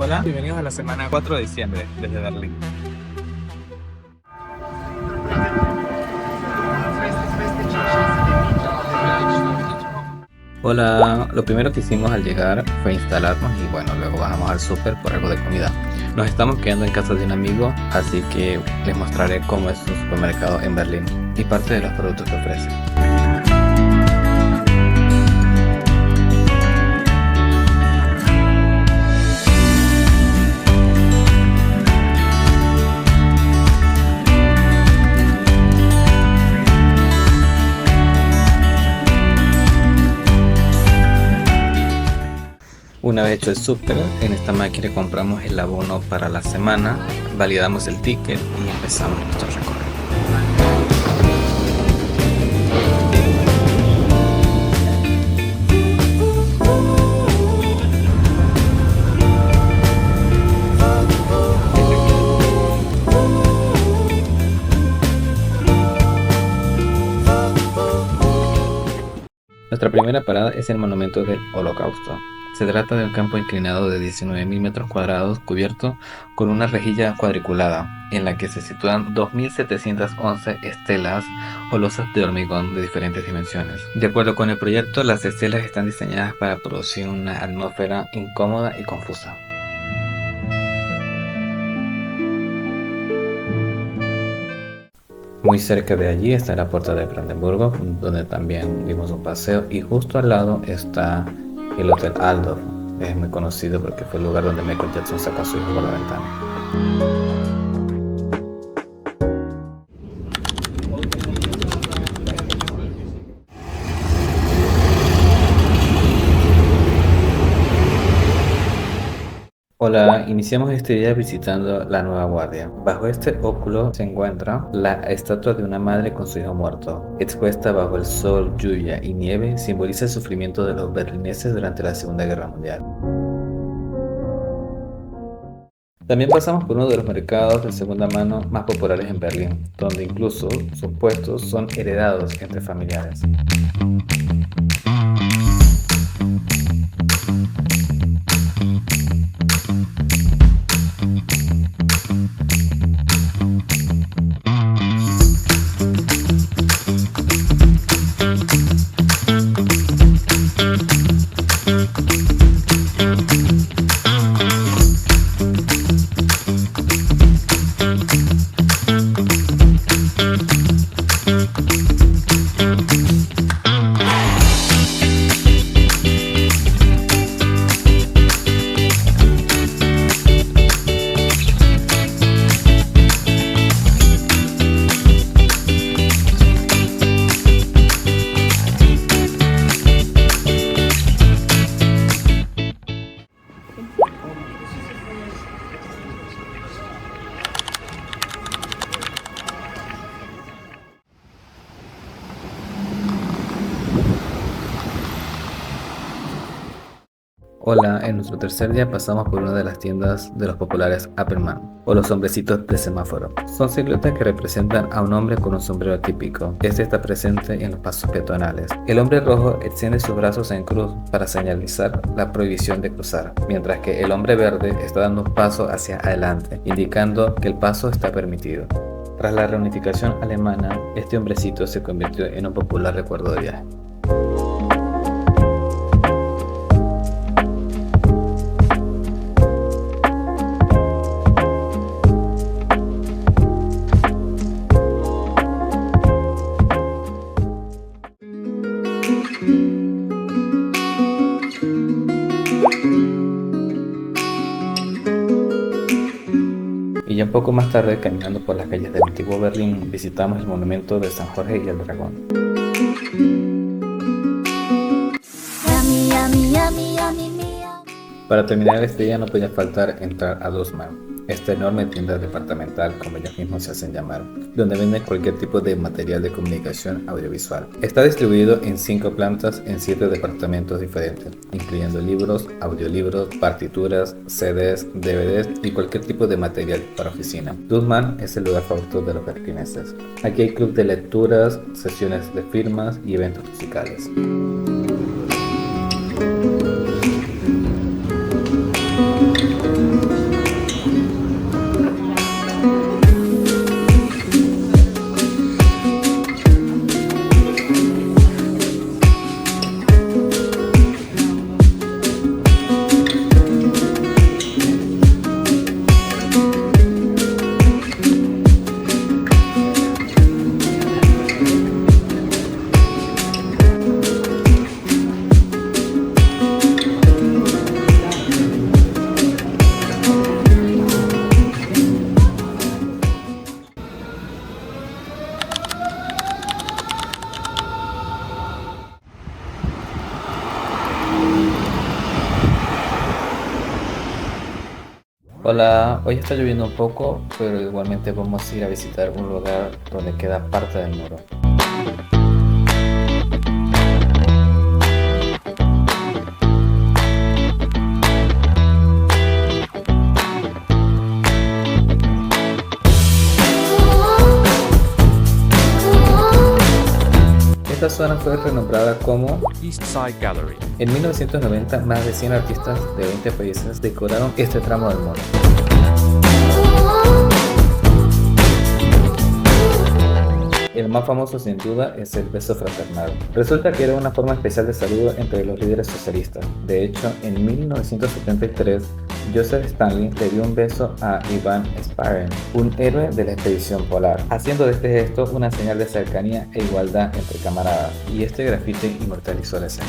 Hola, bienvenidos a la semana 4 de diciembre desde Berlín. Hola, lo primero que hicimos al llegar fue instalarnos y bueno, luego bajamos al súper por algo de comida. Nos estamos quedando en casa de un amigo, así que les mostraré cómo es un supermercado en Berlín y parte de los productos que ofrece. Una vez hecho el súper, en esta máquina compramos el abono para la semana, validamos el ticket y empezamos nuestro recorrido. Nuestra primera parada es el Monumento del Holocausto. Se trata de un campo inclinado de 19.000 metros cuadrados cubierto con una rejilla cuadriculada en la que se sitúan 2.711 estelas o losas de hormigón de diferentes dimensiones. De acuerdo con el proyecto, las estelas están diseñadas para producir una atmósfera incómoda y confusa. Muy cerca de allí está la Puerta de Brandenburgo, donde también dimos un paseo, y justo al lado está el Hotel Altdorf. Es muy conocido porque fue el lugar donde Michael Jackson sacó a su hijo por la ventana. Hola, iniciamos este día visitando la Nueva Guardia. Bajo este óculo se encuentra la estatua de una madre con su hijo muerto. Expuesta bajo el sol, lluvia y nieve, simboliza el sufrimiento de los berlineses durante la Segunda Guerra Mundial. También pasamos por uno de los mercados de segunda mano más populares en Berlín, donde incluso sus puestos son heredados entre familiares. Hola, en nuestro tercer día pasamos por una de las tiendas de los populares Apperman, o los hombrecitos de semáforo. Son siluetas que representan a un hombre con un sombrero típico. Este está presente en los pasos peatonales. El hombre rojo extiende sus brazos en cruz para señalizar la prohibición de cruzar, mientras que el hombre verde está dando un paso hacia adelante, indicando que el paso está permitido. Tras la reunificación alemana, este hombrecito se convirtió en un popular recuerdo de viaje. Y ya un poco más tarde, caminando por las calles del antiguo Berlín, visitamos el monumento de San Jorge y el Dragón. Para terminar este día no podía faltar entrar a Dussmann, esta enorme tienda departamental, como ellos mismos se hacen llamar, donde venden cualquier tipo de material de comunicación audiovisual. Está distribuido en 5 plantas en 7 departamentos diferentes, incluyendo libros, audiolibros, partituras, CDs, DVDs y cualquier tipo de material para oficina. Dussmann es el lugar favorito de los berlineses. Aquí hay club de lecturas, sesiones de firmas y eventos musicales. Hola, hoy está lloviendo un poco, pero igualmente vamos a ir a visitar un lugar donde queda parte del muro. Esta zona fue renombrada como East Side Gallery. en 1990 más de 100 artistas de 20 países decoraron este tramo del muro. El más famoso sin duda es el beso fraternal. Resulta que era una forma especial de saludo entre los líderes socialistas. De hecho, en 1973, Joseph Stalin le dio un beso a Ivan Sparin, un héroe de la expedición polar, haciendo de este gesto una señal de cercanía e igualdad entre camaradas, y este grafiti inmortalizó la escena.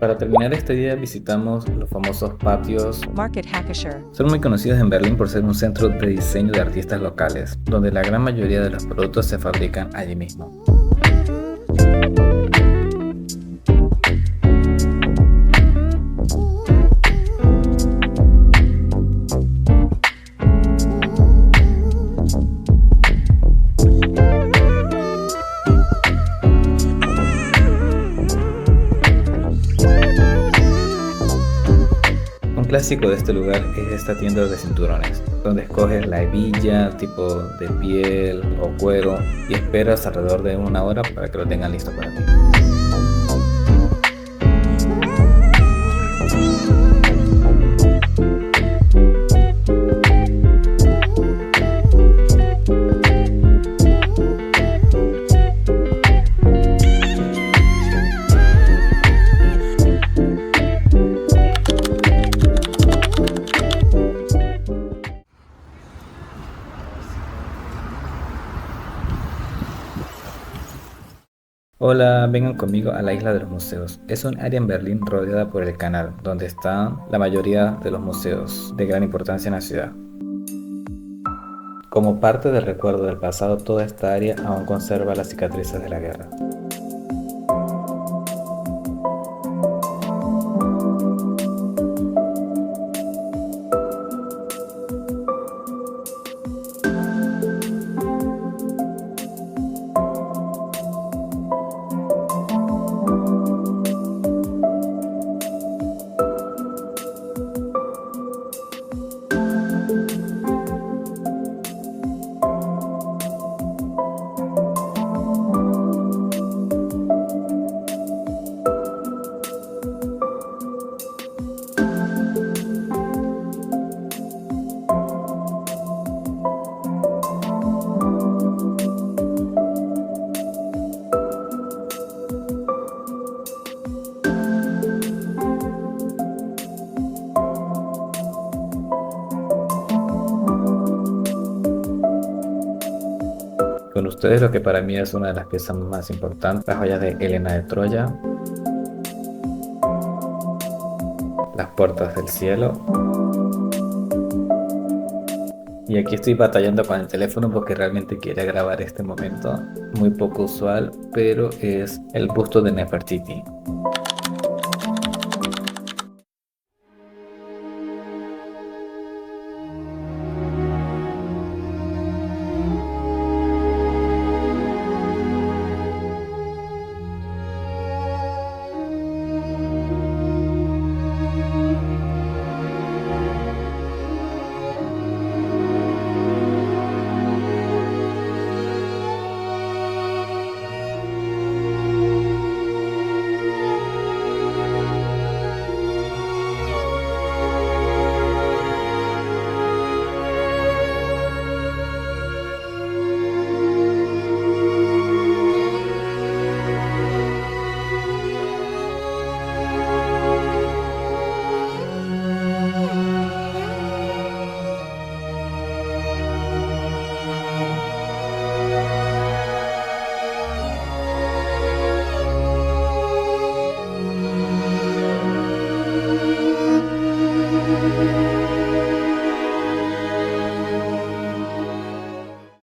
Para terminar este día visitamos los famosos patios. Market Hackescher. Son muy conocidos en Berlín por ser un centro de diseño de artistas locales, donde la gran mayoría de los productos se fabrican allí mismo. Un clásico de este lugar es esta tienda de cinturones, donde escoges la hebilla, tipo de piel o cuero y esperas alrededor de 1 hora para que lo tengan listo para ti. Hola, vengan conmigo a la Isla de los Museos. Es un área en Berlín rodeada por el canal, donde están la mayoría de los museos de gran importancia en la ciudad. Como parte del recuerdo del pasado, toda esta área aún conserva las cicatrices de la guerra. Con ustedes lo que para mí es una de las piezas más importantes, las joyas de Helena de Troya, las puertas del cielo. Y aquí estoy batallando con el teléfono porque realmente quería grabar este momento, muy poco usual, pero es el busto de Nefertiti.